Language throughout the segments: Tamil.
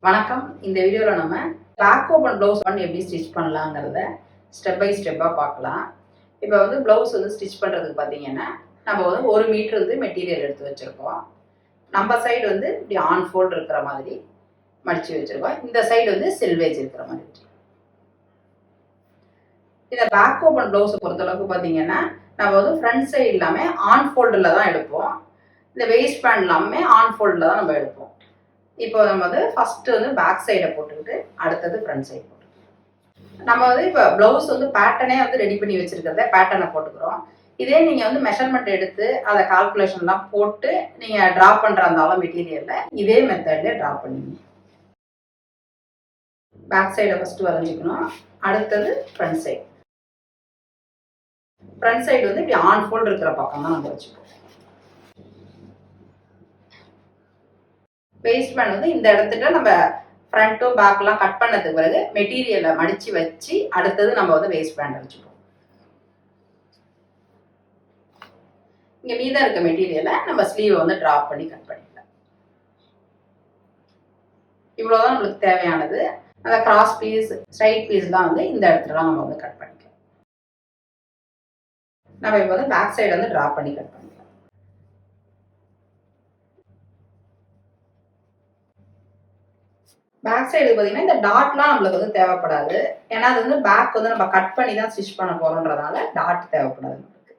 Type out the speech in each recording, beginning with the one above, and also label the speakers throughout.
Speaker 1: வணக்கம். இந்த வீடியோவில் நம்ம பேக் ஓப்பன் ப்ளவுஸ் எப்படி ஸ்டிச் பண்ணலாங்கிறத ஸ்டெப் பை ஸ்டெப்பாக பார்க்கலாம். இப்போ ப்ளவுஸ் ஸ்டிச் பண்ணுறதுக்கு பார்த்தீங்கன்னா நம்ம 1 மீட்டர் மெட்டீரியல் எடுத்து வச்சுருக்கோம். நம்ம சைடு இப்படி ஆன் ஃபோல்டு இருக்கிற மாதிரி மடித்து வச்சுருக்கோம். இந்த சைடு செல்வேஜ் இருக்கிற மாதிரி. இந்த பேக் ஓப்பன் ப்ளவுஸை பொறுத்தளவுக்கு பார்த்தீங்கன்னா நம்ம ஃப்ரண்ட் சைடு எல்லாமே ஆன் ஃபோல்டில் தான் எடுப்போம். இந்த வேஸ்ட் பேண்ட் எல்லாமே ஆன் ஃபோல்டில் தான் நம்ம எடுப்போம். இப்போ நம்ம ஃபஸ்ட்டு பேக் சைடை போட்டுக்கிட்டு அடுத்தது ஃப்ரண்ட் சைடு போட்டுக்கலாம். நம்ம இப்போ ப்ளவுஸ் பேட்டர்னே ரெடி பண்ணி வச்சுருக்கிறத பேட்டர்னை போட்டுக்கிறோம். இதே நீங்கள் மெஷர்மெண்ட் எடுத்து அதை கால்குலேஷன்லாம் போட்டு நீங்கள் ட்ரா பண்ணுற இருந்தாலும் மெட்டீரியலில் இதே மெத்தட்லேயே ட்ரா பண்ணிங்க. பேக் சைடை ஃபஸ்ட்டு வரைஞ்சிக்கணும். அடுத்தது ஃப்ரண்ட் சைடு. ஃப்ரண்ட் சைடு இப்படி ஆன் ஃபோல்டு இருக்கிற பக்கம் தான் நம்ம வச்சுப்போம். வேஸ்ட் பேண்ட் இந்த இடத்துல நம்ம ஃப்ரண்ட்டும் பேக்லாம் கட் பண்ணதுக்கு பிறகு மெட்டீரியலை மடித்து வச்சு அடுத்தது நம்ம வேஸ்ட் பேண்ட் வச்சுப்போம். இங்கே மீதம் இருக்க மெட்டீரியலை நம்ம ஸ்லீவை ட்ராப் பண்ணி கட் பண்ணிக்கலாம். இவ்வளோதான் நம்மளுக்கு தேவையானது. அந்த கிராஸ் பீஸ் ஸ்ட்ரைட் பீஸ்லாம் இந்த இடத்துலலாம் நம்ம கட் பண்ணிக்கலாம். நம்ம இப்போ பேக் சைடு ட்ராப் பண்ணி கட் பண்ணிக்கலாம். பேக் சைடு பார்த்தீங்கன்னா இந்த டாட்லாம் நம்மளுக்கு தேவைப்படாது. ஏன்னா அது பேக் நம்ம கட் பண்ணி தான் ஸ்டிச் பண்ண போகிறோன்றதால டாட் தேவைப்படாது நம்மளுக்கு.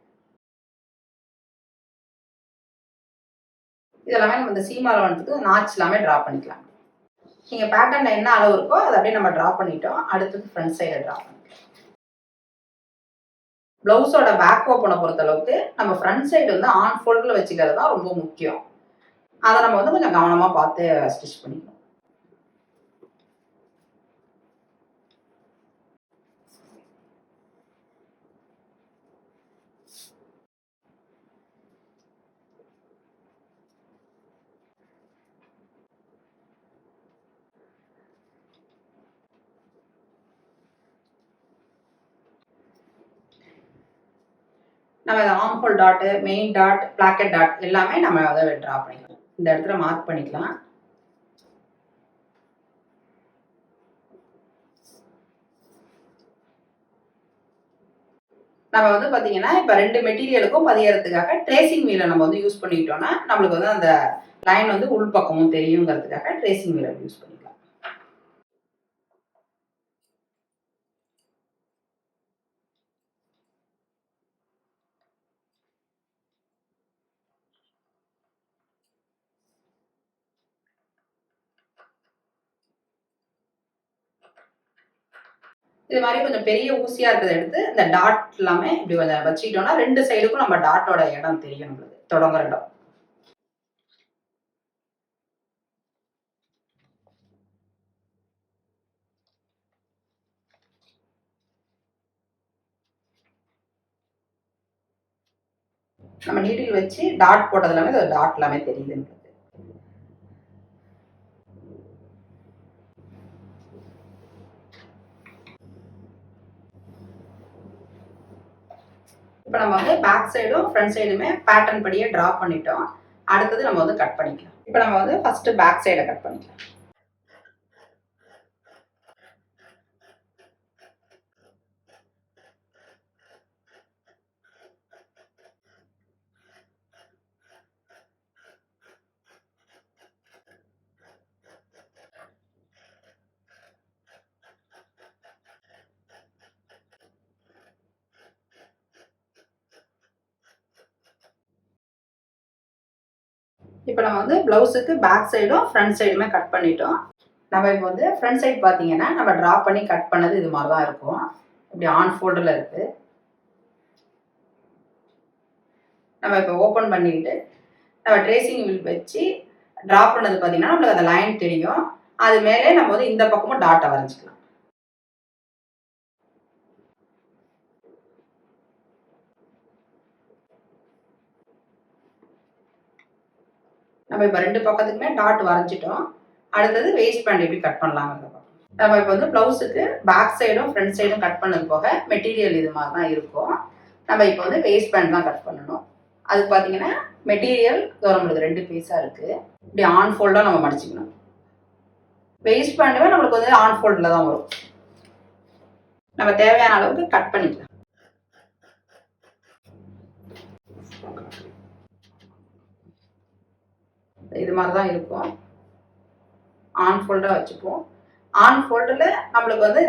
Speaker 1: இதெல்லாமே நம்ம இந்த சீம் அளவுக்கு நாட்ச் எல்லாமே ட்ரா பண்ணிக்கலாம். நீங்கள் பேட்டர்னில் என்ன அளவு இருக்கோ அதை அப்படியே நம்ம ட்ரா பண்ணிட்டோம். அடுத்தது ஃப்ரண்ட் சைடை ட்ரா பண்ணிக்கலாம். ப்ளவுஸோட பேக் ஓப்பனை பொறுத்தளவுக்கு நம்ம ஃப்ரண்ட் சைடு ஆன் ஃபோல்டில் வச்சுக்கிறது தான் ரொம்ப முக்கியம். அதை நம்ம கொஞ்சம் கவனமாக பார்த்து ஸ்டிச் பண்ணிக்கணும். நம்ம இந்த armhole tattoo, main dot, Plackett dot எல்லாமே நம்ம அதை ட்ரா பண்ணிக்கலாம். இந்த இடத்துல மார்க் பண்ணிக்கலாம். நம்ம பார்த்தீங்கன்னா இப்போ 2 மெட்டீரியலுக்கும் பதியறதுக்காக ட்ரேசிங் வீலை நம்ம யூஸ் பண்ணிட்டோம்னா நம்மளுக்கு அந்த லைன் உள் பக்கமும் தெரியுங்கிறதுக்காக ட்ரேசிங் வீலை யூஸ் பண்ணிக்கலாம். இது மாதிரி கொஞ்சம் பெரிய ஊசியா இருக்கிறத எடுத்து இந்த டாட் எல்லாமே இப்படி கொஞ்சம் வச்சுக்கிட்டோம்னா 2 சைடுக்கும் நம்ம டாட்டோட இடம் தெரியும், நம்மளுக்கு தொடங்குற இடம். நம்ம நீடில் வச்சு டாட் போட்டது எல்லாமே டாட் எல்லாமே தெரியுது. இப்போ நம்ம பேக் சைடும் ஃப்ரண்ட் சைடுமே பேட்டர்ன் படியே ட்ரா பண்ணிட்டோம். அடுத்தது நம்ம கட் பண்ணிக்கலாம். இப்போ நம்ம ஃபர்ஸ்ட் பேக் சைடை கட் பண்ணிக்கலாம். இப்போ நம்ம ப்ளவுஸுக்கு பேக் சைடும் ஃப்ரண்ட் சைடுமே கட் பண்ணிட்டோம். நம்ம இப்போ ஃப்ரண்ட் சைடு பார்த்தீங்கன்னா நம்ம ட்ரா பண்ணி கட் பண்ணது இது மாதிரி தான் இருக்கும். இப்படி ஆன் ஃபோல்டில் இருக்குது. நம்ம இப்போ ஓப்பன் பண்ணிக்கிட்டு நம்ம ட்ரேசிங் வீல் வச்சு ட்ரா பண்ணது பார்த்தீங்கன்னா நம்மளுக்கு அந்த லைன் தெரியும். அது மேலே நம்ம இந்த பக்கமும் டாட்டை வரைஞ்சிக்கலாம். நம்ம இப்போ 2 பக்கத்துக்குமே டாட் வரைஞ்சிட்டோம். அடுத்தது வேஸ்ட் பேண்ட் எப்படி கட் பண்ணலாங்கிறத பார்ப்போம். நம்ம இப்போ ப்ளவுஸுக்கு பேக் சைடும் ஃப்ரண்ட் சைடும் கட் பண்ணது போக மெட்டீரியல் இது மாதிரி தான் இருக்கும். நம்ம இப்போ வேஸ்ட் பேண்ட் தான் கட் பண்ணணும். அதுக்கு பார்த்தீங்கன்னா மெட்டீரியல் நம்மளுக்கு 2 பீஸாக இருக்குது. இப்படி ஆன் ஃபோல்டாக நம்ம மடிச்சுக்கணும். வெயிஸ்ட் பேண்டுமே நம்மளுக்கு வந்து ஆன் ஃபோல்டில் தான் வரும். நம்ம தேவையான அளவுக்கு கட் பண்ணிக்கலாம். இது மாதிரி தான் இருக்கும். ஆன் ஃபோல்டாக வச்சுப்போம். ஆன் ஃபோல்டில் நம்மளுக்கு வந்து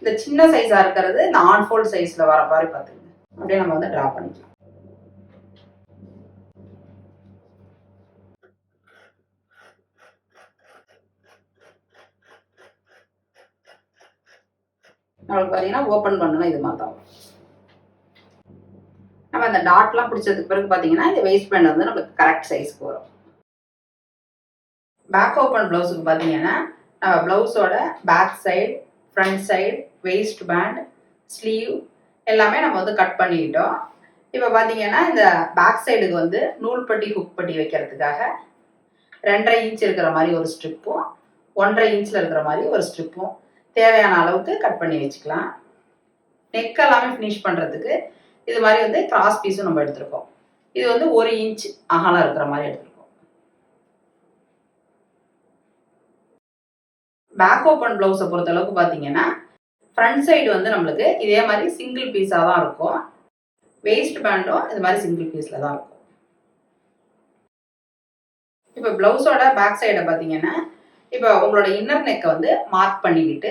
Speaker 1: இந்த சின்ன சைஸாக இருக்கிறது இந்த ஆன் ஃபோல்ட் சைஸில் வர மாதிரி பார்த்துக்கோங்க. அப்படியே நம்ம வந்து ட்ரா பண்ணிக்கலாம். நம்மளுக்கு பார்த்தீங்கன்னா ஓப்பன் பண்ணணும் இது மாதிரி தான். நம்ம அந்த டாட்லாம் பிடிச்சதுக்கு பிறகு பார்த்தீங்கன்னா இந்த வெயிஸ்ட் பேண்ட் வந்து நம்மளுக்கு கரெக்ட் சைஸ்க்கு வரும். பேக் ஓப்பன் ப்ளவுஸுக்கு பார்த்தீங்கன்னா நம்ம ப்ளவுஸோட back side, front side, waist band, sleeve எல்லாமே நம்ம வந்து கட் பண்ணிக்கிட்டோம். இப்போ பார்த்தீங்கன்னா இந்த பேக் சைடுக்கு வந்து நூல் பட்டி ஹுக் பட்டி வைக்கிறதுக்காக 2.5 இன்ச் இருக்கிற மாதிரி ஒரு ஸ்ட்ரிப்பும் 1.5 இன்ச்சில் இருக்கிற மாதிரி ஒரு ஸ்ட்ரிப்பும் தேவையான அளவுக்கு கட் பண்ணி வச்சுக்கலாம். நெக் எல்லாமே ஃபினிஷ் பண்ணுறதுக்கு இது மாதிரி வந்து கிராஸ் பீஸும் நம்ம எடுத்துருக்கோம். இது வந்து 1 இன்ச் அகலம் இருக்கிற மாதிரி எடுத்துருக்கோம். பேக் ஓப்பன் ப்ளவுஸை பொறுத்த அளவுக்கு பார்த்தீங்கன்னா ஃப்ரண்ட் சைடு வந்து நம்மளுக்கு இதே மாதிரி சிங்கிள் பீஸாக தான் இருக்கும். வெயிஸ்ட் பேண்டும் இது மாதிரி சிங்கிள் பீஸில் தான் இருக்கும். இப்போ ப்ளவுஸோட பேக் சைடை பார்த்தீங்கன்னா இப்போ உங்களோட இன்னர் நெக்கை வந்து மார்க் பண்ணிக்கிட்டு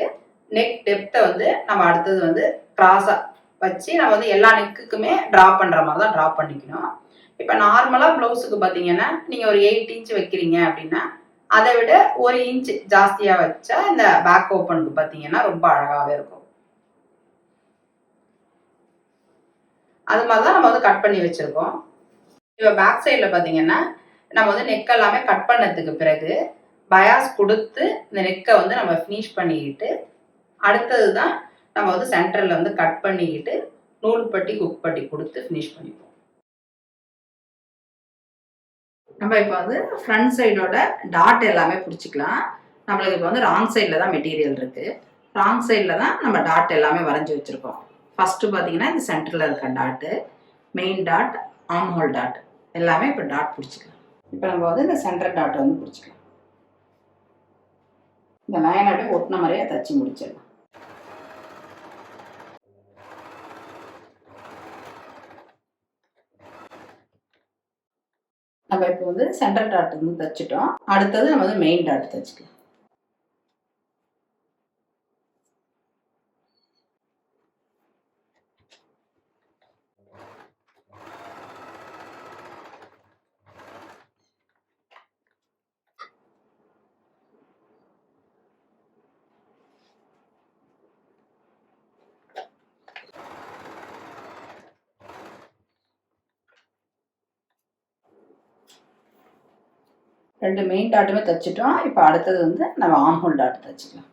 Speaker 1: நெக் டெப்த்தை வந்து நம்ம அடுத்தது வந்து கிராஸாக வச்சு நம்ம வந்து எல்லா நெக்குக்குமே ட்ரா பண்ணுற மாதிரி தான் ட்ரா பண்ணிக்கணும். இப்போ நார்மலாக ப்ளவுஸுக்கு பார்த்தீங்கன்னா நீங்கள் ஒரு 8 இன்ச் வைக்கிறீங்க அப்படின்னா அதை விட 1 இன்ச் ஜாஸ்தியாக வச்சா இந்த பேக் ஓப்பனுக்கு பார்த்தீங்கன்னா ரொம்ப அழகாகவே இருக்கும். அது மாதிரி தான் நம்ம வந்து கட் பண்ணி வச்சுருக்கோம். இப்போ பேக் சைடில் பார்த்தீங்கன்னா நம்ம வந்து நெக் எல்லாமே கட் பண்ணதுக்கு பிறகு பயாஸ் கொடுத்து இந்த நெக்கை வந்து நம்ம ஃபினிஷ் பண்ணிக்கிட்டு அடுத்தது தான் நம்ம வந்து சென்டரில் வந்து கட் பண்ணிக்கிட்டு நூல் பட்டி ஹுக் பட்டி கொடுத்து ஃபினிஷ் பண்ணிப்போம். நம்ம இப்போ வந்து ஃப்ரண்ட் சைடோட டாட் எல்லாமே பிடிச்சிக்கலாம். நம்மளுக்கு இப்போ வந்து ராங் சைடில் தான் மெட்டீரியல் இருக்குது. ராங் சைடில் தான் நம்ம டாட் எல்லாமே வரைஞ்சி வச்சுருக்கோம். ஃபஸ்ட்டு பார்த்தீங்கன்னா இந்த சென்டரில் இருக்க tattoo, main dot, arm hole dot எல்லாமே இப்போ டாட் பிடிச்சிக்கலாம். இப்போ நம்ம வந்து இந்த சென்டர் டாட்டை வந்து பிடிச்சிக்கலாம். இந்த லைன் அப்படியே ஒட்டின மாதிரியே தச்சு முடிச்சிடலாம். நம்ம இப்போ வந்து சென்டர் டாட் வந்து தைச்சிட்டோம். அடுத்தது நம்ம வந்து மெயின் டாட் தைச்சிக்கலாம். ரெண்டு மெயின் டாட்டுமே தைச்சிட்டோம். இப்போ அடுத்தது வந்து நம்ம ஆர்ம் ஹோல் டாட் தைச்சிக்கலாம்.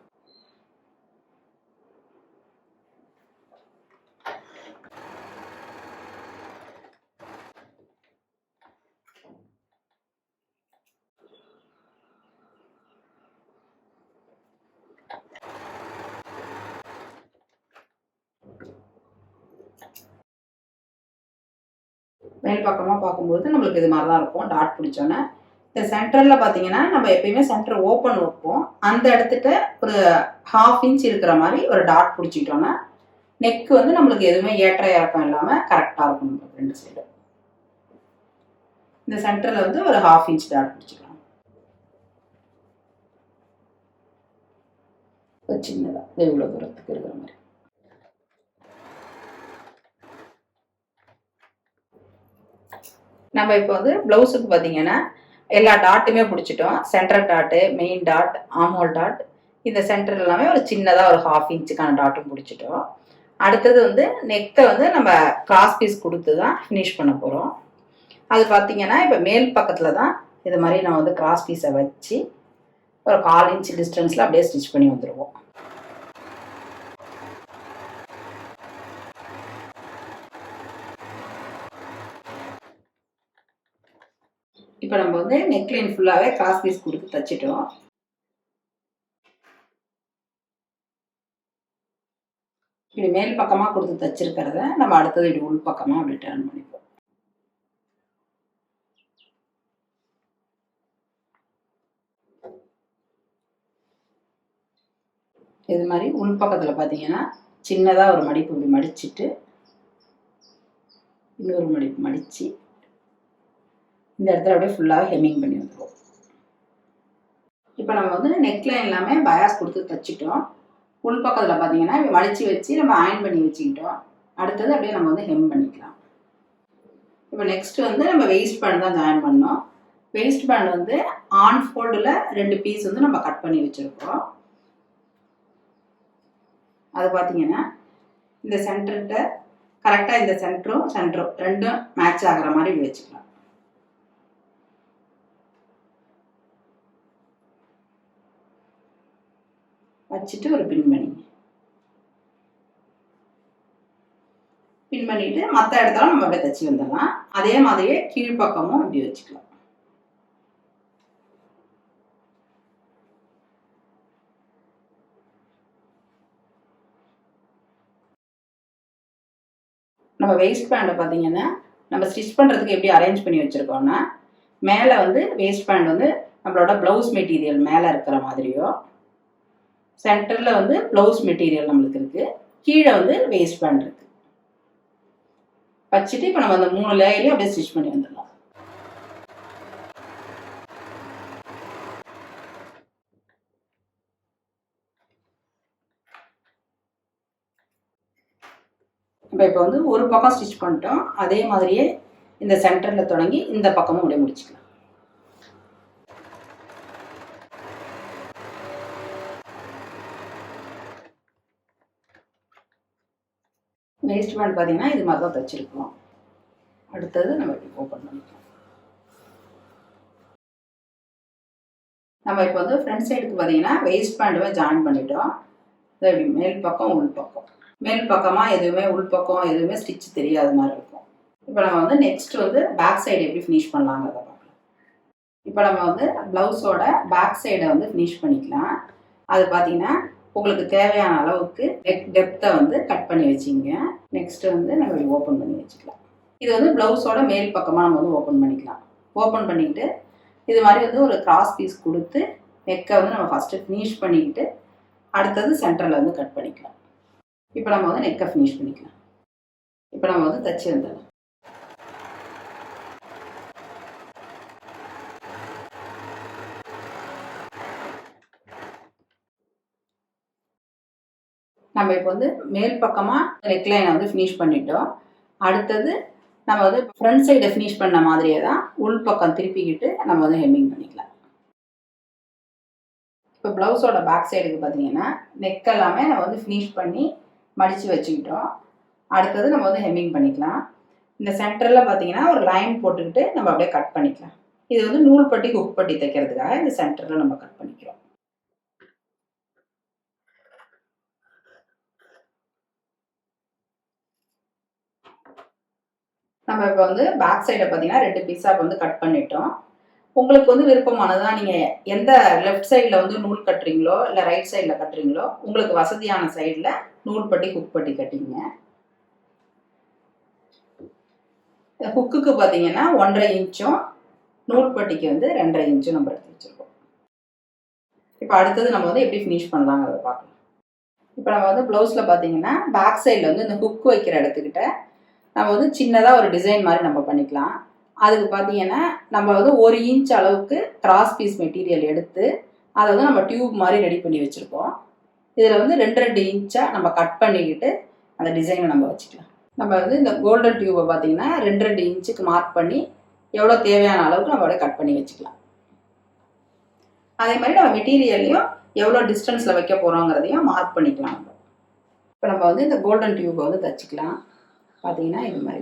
Speaker 1: மேல் பக்கமாக பார்க்கும்போது நம்மளுக்கு இது மாதிரி தான் இருக்கும். டாட் பிடிச்சோன்னே இந்த சென்டரில் பார்த்தீங்கன்னா நம்ம எப்பயுமே சென்டர் ஓப்பன் வைப்போம். அந்த இடத்துட்ட ஒரு 1/2 இன்ச் இருக்கிற மாதிரி ஒரு டாட் பிடிச்சிட்டோன்னா நெக்கு வந்து நம்மளுக்கு எதுவுமே ஏற்ற இறக்கம் இல்லாமல் கரெக்டாக இருக்கும். நம்மளுக்கு ரெண்டு சைடு இந்த சென்டரில் வந்து ஒரு 1/2 இன்ச் டாட் பிடிச்சிக்கலாம். ஒரு சின்னதாக இவ்வளோ தூரத்துக்கு இருக்கிற மாதிரி. நம்ம இப்போ வந்து ப்ளவுஸுக்கு பார்த்தீங்கன்னா எல்லா டாட்டுமே பிடிச்சிட்டோம். Centre dot, main dot, arm hole dot, இந்த சென்டர் எல்லாமே ஒரு சின்னதாக ஒரு 1/2 இன்ச்சுக்கான டாட்டும் பிடிச்சிட்டோம். அடுத்தது வந்து நெக்கை வந்து நம்ம கிராஸ் பீஸ் கொடுத்து தான் ஃபினிஷ் பண்ண போகிறோம். அது பார்த்தீங்கன்னா இப்போ மேல் பக்கத்தில் தான் இது மாதிரி நான் வந்து கிராஸ் பீஸை வச்சு ஒரு 1/4 இன்ச் டிஸ்டன்ஸில் அப்படியே ஸ்டிச் பண்ணி வந்துடுவோம். இப்போ நம்ம வந்து நெக்லைன் ஃபுல்லாகவே கிராஸ் பீஸ் கொடுத்து தைச்சிட்டோம். இப்படி மேல் பக்கமாக கொடுத்து தைச்சிருக்கிறத நம்ம அடுத்தது இப்படி உள் பக்கமாக அப்படி டர்ன் பண்ணிப்போம். இது மாதிரி உள் பக்கத்தில் பார்த்தீங்கன்னா சின்னதாக ஒரு மடிப்பு இப்படி மடிச்சுட்டு இன்னொரு மடிப்பு மடித்து இந்த இடத்துல அப்படியே ஃபுல்லாக ஹெம்மிங் பண்ணி வந்துடுவோம். இப்போ நம்ம வந்து நெக்லைன் எல்லாமே பயாஸ் கொடுத்து தைச்சிட்டோம். உள் பக்கத்தில் பார்த்தீங்கன்னா மடித்து வச்சு நம்ம அயன் பண்ணி வச்சுக்கிட்டோம். அடுத்தது அப்படியே நம்ம வந்து ஹெம் பண்ணிக்கலாம். இப்போ நெக்ஸ்ட் வந்து நம்ம வெயிஸ்ட் பேண்ட் தான் ஜாயின் பண்ணோம். வெயிஸ்ட் பேண்ட் வந்து ஆன் ஃபோல்டில் 2 பீஸ் வந்து நம்ம கட் பண்ணி வச்சுருக்கோம். அது பார்த்தீங்கன்னா இந்த சென்டர்கிட்ட கரெக்டாக இந்த சென்டரும் ரெண்டும் மேட்ச் ஆகிற மாதிரி வச்சுக்கலாம். வச்சுட்டு ஒரு பின் பண்ணிட்டு மற்ற இடத்துல நம்ம அப்படியே தைச்சி வந்துடலாம். அதே மாதிரியே கீழ்ப்பக்கமும் இப்படி வச்சுக்கலாம். நம்ம வெயிஸ்ட் பேண்டை பார்த்தீங்கன்னா நம்ம ஸ்டிச் பண்ணுறதுக்கு எப்படி அரேஞ்ச் பண்ணி வச்சுருக்கோம்னா, மேலே வந்து வெயிஸ்ட் பேண்ட் வந்து நம்மளோட ப்ளவுஸ் மெட்டீரியல் மேலே இருக்கிற மாதிரியோ, சென்டரில் வந்து ப்ளவுஸ் மெட்டீரியல் நம்மளுக்கு இருக்குது, கீழே வந்து வெயிஸ்ட் பேண்ட் இருக்குது. வச்சுட்டு இப்போ நம்ம அந்த 3 லேயரையும் அப்படியே ஸ்டிச் பண்ணி வந்துடலாம். இப்போ வந்து ஒரு பக்கம் ஸ்டிச் பண்ணிட்டோம். அதே மாதிரியே இந்த சென்டரில் தொடங்கி இந்த பக்கமும் அப்படியே முடிச்சுக்கலாம். வேஸ்ட் பேண்ட் பார்த்தீங்கன்னா இது மாதிரி தான் தைச்சிருக்கோம். அடுத்தது நம்ம இப்படி ஓப்பன் பண்ணிக்கலாம். நம்ம இப்போ வந்து ஃப்ரண்ட் சைடுக்கு பார்த்தீங்கன்னா வேஸ்ட் பேண்டுமே ஜாயின் பண்ணிட்டோம். இப்படி மேல் பக்கம் உள் பக்கம், மேல் பக்கமாக எதுவுமே உள் பக்கம் எதுவுமே ஸ்டிச் தெரியாத மாதிரி இருக்கும். இப்போ நம்ம வந்து நெக்ஸ்ட் வந்து பேக் சைடு எப்படி ஃபினிஷ் பண்ணலாங்கிறத பார்க்கலாம். இப்போ நம்ம வந்து ப்ளவுஸோட பேக் சைடை வந்து ஃபினிஷ் பண்ணிக்கலாம். அது பார்த்தீங்கன்னா உங்களுக்கு தேவையான அளவுக்கு டெப்த்தை வந்து கட் பண்ணி வச்சிங்க. நெக்ஸ்ட் வந்து நம்ம ஓப்பன் பண்ணி வச்சுக்கலாம். இது வந்து ப்ளவுஸோட மேல் பக்கமாக நம்ம வந்து ஓப்பன் பண்ணிக்கலாம். ஓப்பன் பண்ணிக்கிட்டு இது மாதிரி வந்து ஒரு கிராஸ் பீஸ் கொடுத்து நெக்கை வந்து நம்ம ஃபஸ்ட்டு ஃபினிஷ் பண்ணிக்கிட்டு அடுத்தது சென்டரில் வந்து கட் பண்ணிக்கலாம். இப்போ நம்ம வந்து நெக்கை ஃபினிஷ் பண்ணிக்கலாம். இப்போ நம்ம வந்து தச்சு வந்துடலாம். நம்ம இப்போ வந்து மேல் பக்கமாக நெக்லைனை வந்து ஃபினிஷ் பண்ணிட்டோம். அடுத்தது நம்ம வந்து ஃப்ரண்ட் சைடை ஃபினிஷ் பண்ண மாதிரியே தான் உள் பக்கம் திருப்பிக்கிட்டு நம்ம வந்து ஹெம்மிங் பண்ணிக்கலாம். இப்போ ப்ளவுஸோட பேக் சைடுக்கு பார்த்தீங்கன்னா நெக் எல்லாமே நம்ம வந்து ஃபினிஷ் பண்ணி மடித்து வச்சுக்கிட்டோம். அடுத்தது நம்ம வந்து ஹெம்மிங் பண்ணிக்கலாம். இந்த சென்டரில் பார்த்தீங்கன்னா ஒரு லைன் போட்டுக்கிட்டு நம்ம அப்படியே கட் பண்ணிக்கலாம். இது வந்து நூல் பட்டி ஹுக் பட்டி தைக்கிறதுக்காக இந்த சென்டரில் நம்ம கட் பண்ணிக்கிறோம். நம்ம இப்போ வந்து பேக் சைடை பார்த்தீங்கன்னா 2 பீஸாக வந்து கட் பண்ணிட்டோம். உங்களுக்கு வந்து விருப்பமானதான் நீங்கள் எந்த லெஃப்ட் சைடில் வந்து நூல் கட்டுறீங்களோ இல்லை ரைட் சைடில் கட்டுறீங்களோ உங்களுக்கு வசதியான சைடில் நூல் பட்டி ஹுக் பட்டி கட்டிங்க. ஹுக்குக்கு பார்த்தீங்கன்னா 1.5 இன்ச்சும் நூல் பட்டிக்கு வந்து 2.5 இன்ச்சும் நம்ம எடுத்து வச்சுருக்கோம். இப்போ அடுத்தது நம்ம வந்து எப்படி ஃபினிஷ் பண்ணலாங்கிறத பார்க்கலாம். இப்போ நம்ம வந்து ப்ளவுஸில் பார்த்தீங்கன்னா பேக் சைடில் வந்து இந்த ஹுக் வைக்கிற இடத்துக்கிட்ட நம்ம வந்து சின்னதாக ஒரு டிசைன் மாதிரி நம்ம பண்ணிக்கலாம். அதுக்கு பார்த்தீங்கன்னா நம்ம வந்து 1 இன்ச் அளவுக்கு கிராஸ் பீஸ் மெட்டீரியல் எடுத்து அதை வந்து நம்ம டியூப் மாதிரி ரெடி பண்ணி வச்சுருக்கோம். இதில் வந்து 2 இன்ச்சாக நம்ம கட் பண்ணிக்கிட்டு அந்த டிசைனை நம்ம வச்சுக்கலாம். நம்ம வந்து இந்த கோல்டன் டியூபை பார்த்தீங்கன்னா 2 இன்ச்சுக்கு மார்க் பண்ணி எவ்வளோ தேவையான அளவுக்கு நம்ம கட் பண்ணி வச்சுக்கலாம். அதே மாதிரி நம்ம மெட்டீரியல்லையும் எவ்வளோ டிஸ்டன்ஸில் வைக்க போகிறோங்கிறதையும் மார்க் பண்ணிக்கலாம். இப்போ நம்ம வந்து இந்த கோல்டன் டியூபை வந்து தைச்சிக்கலாம். பார்த்தீங்கன்னா இது மாதிரி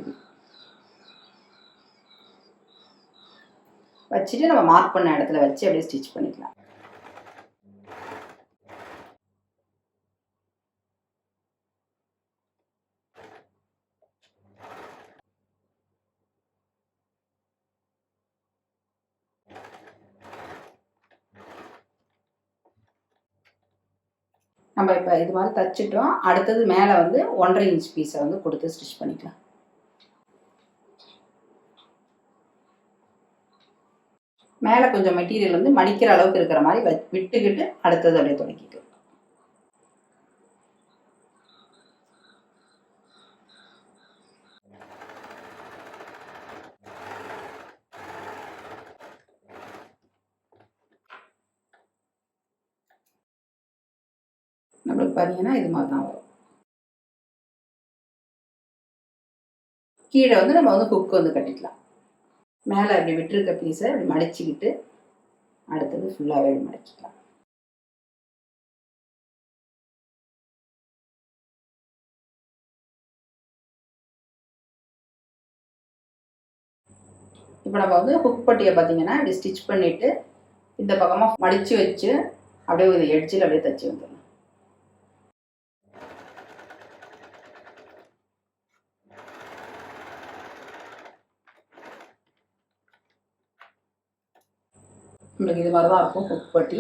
Speaker 1: வச்சுட்டு நம்ம மார்க் பண்ண இடத்துல வச்சு அப்படியே ஸ்டிச் பண்ணிக்கலாம். நம்ம இப்போ இது மாதிரி தைச்சிட்டோம். அடுத்தது மேலே வந்து 1.5 இன்ச் பீஸை வந்து கொடுத்து ஸ்டிச் பண்ணிக்கலாம். மேலே கொஞ்சம் மெட்டீரியல் வந்து மடிக்கிற அளவுக்கு இருக்கிற மாதிரி விட்டுக்கிட்டு அடுத்தது அப்படியே தொடக்கிக்கலாம். நம்மளுக்கு பார்த்தீங்கன்னா இது மாதிரி தான் வரும். கீழே வந்து நம்ம வந்து ஹுக் வந்து கட்டிக்கலாம். மேலே அப்படி விட்டுருக்க பீஸை அப்படி மடிச்சுக்கிட்டு அடுத்தது ஃபுல்லாகவே அப்படி மடிச்சிக்கலாம். இப்போ நம்ம வந்து ஹுக் பட்டியை பார்த்தீங்கன்னா இப்படி ஸ்டிச் பண்ணிவிட்டு இந்த பக்கமாக மடித்து வச்சு அப்படியே ஒரு எட்ஜில் அப்படியே தைச்சி வந்துடலாம். நம்மளுக்கு இது மாதிரி தான் இருக்கும் ஹுக் பட்டி.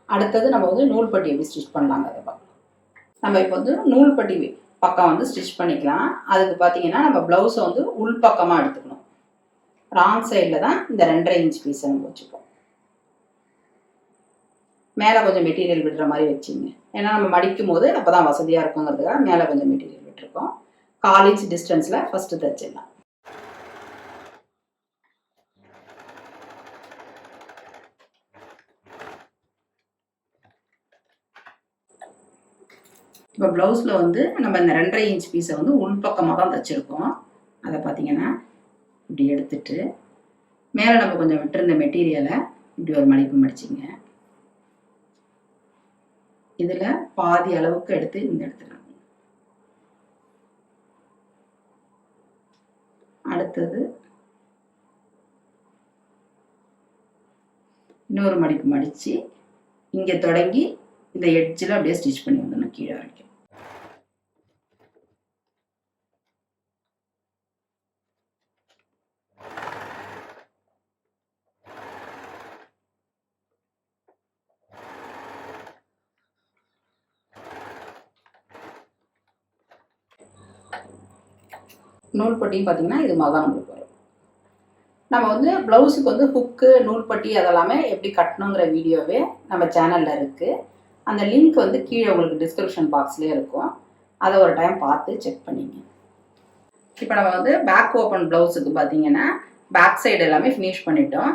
Speaker 1: அடுத்தது நம்ம வந்து நூல் பட்டி எப்படி ஸ்டிச் பண்ணலாங்க அதை பார்க்கலாம். நம்ம இப்போ வந்து நூல் பட்டி பக்கம் வந்து ஸ்டிச் பண்ணிக்கலாம். அதுக்கு பார்த்தீங்கன்னா நம்ம ப்ளவுஸை வந்து உள் பக்கமாக எடுத்துக்கணும். ராங் சைடில் தான் இந்த 2.5 இன்ச் பீஸை நம்ம வச்சுப்போம். மேலே கொஞ்சம் மெட்டீரியல் விடுற மாதிரி வச்சுங்க. ஏன்னா நம்ம மடிக்கும் போது அப்போ தான் வசதியாக இருக்குங்கிறதுக்காக மேலே கொஞ்சம் மெட்டீரியல் விட்டுருக்கோம். 1/4 இன்ச் டிஸ்டன்ஸில் ஃபஸ்ட்டு தைச்சிடலாம். இப்போ ப்ளவுஸில் வந்து நம்ம இந்த 2.5 இன்ச் பீஸை வந்து உள்பக்கமாக தான் தைச்சிருக்கோம். அதை பார்த்தீங்கன்னா இப்படி எடுத்துட்டு மேலே நம்ம கொஞ்சம் விட்டுருந்த மெட்டீரியலை இப்படி ஒரு மடிப்பு மடிச்சிங்க. இதில் பாதி அளவுக்கு எடுத்து இந்த இடத்துல அடுத்தது இன்னொரு மடிப்பு மடித்து இங்கே தொடங்கி இந்த எட்ஜில் அப்படியே ஸ்டிச் பண்ணி வந்துடணும் கீழே வரைக்கும். நூல் பட்டியும் பார்த்தீங்கன்னா இது மாதிரி தான் நம்மளுக்கு வரும். நம்ம வந்து ப்ளவுஸுக்கு வந்து ஹுக்கு நூல் பட்டி அதெல்லாமே எப்படி கட்டணுங்கிற வீடியோவே நம்ம சேனலில் இருக்குது. அந்த லிங்க் வந்து கீழே உங்களுக்கு டிஸ்கிரிப்ஷன் பாக்ஸ்லேயே இருக்கும். அதை ஒரு டைம் பார்த்து செக் பண்ணிங்க. இப்போ நம்ம வந்து பேக் ஓப்பன் ப்ளவுஸுக்கு பார்த்தீங்கன்னா பேக் சைடு எல்லாமே ஃபினிஷ் பண்ணிட்டோம்.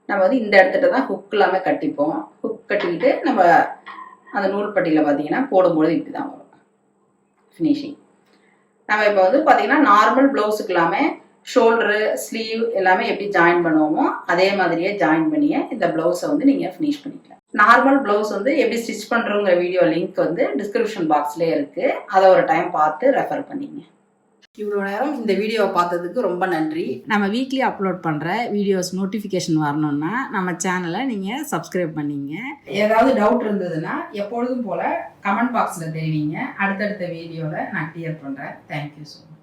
Speaker 1: நம்ம வந்து இந்த இடத்துல தான் ஹுக் எல்லாமே கட்டிப்போம். ஹுக் கட்டிக்கிட்டு நம்ம அந்த நூல் பட்டியில் பார்த்தீங்கன்னா போடும்போது இப்படி தான் வரும் ஃபினிஷிங். நம்ம இப்போ வந்து பார்த்தீங்கன்னா நார்மல் ப்ளவுஸுக்கு எல்லாமே ஷோல்டரு ஸ்லீவ் எல்லாமே எப்படி ஜாயின் பண்ணுவோமோ அதே மாதிரியே ஜாயின் பண்ணியே இந்த ப்ளவுஸை வந்து நீங்கள் ஃபினிஷ் பண்ணிக்கலாம். நார்மல் ப்ளவுஸ் வந்து எப்படி ஸ்டிச் பண்ணுறோங்கிற வீடியோ லிங்க் வந்து டிஸ்கிரிப்ஷன் பாக்ஸ்லேயே இருக்குது. அதை ஒரு டைம் பார்த்து ரெஃபர் பண்ணிங்க. இவ்வளோ நேரம் இந்த வீடியோவை பார்த்ததுக்கு ரொம்ப நன்றி. நம்ம வீக்லி அப்லோட் பண்ணுற வீடியோஸ் நோட்டிஃபிகேஷன் வரணும்னா நம்ம சேனலை நீங்கள் சப்ஸ்கிரைப் பண்ணிங்க. ஏதாவது டவுட் இருந்ததுன்னா எப்பொழுதும் போல் கமெண்ட் பாக்ஸில் தெரிவிங்க. அடுத்தடுத்த வீடியோவில் நான் கிளியர் பண்ணுறேன். Thank you so much.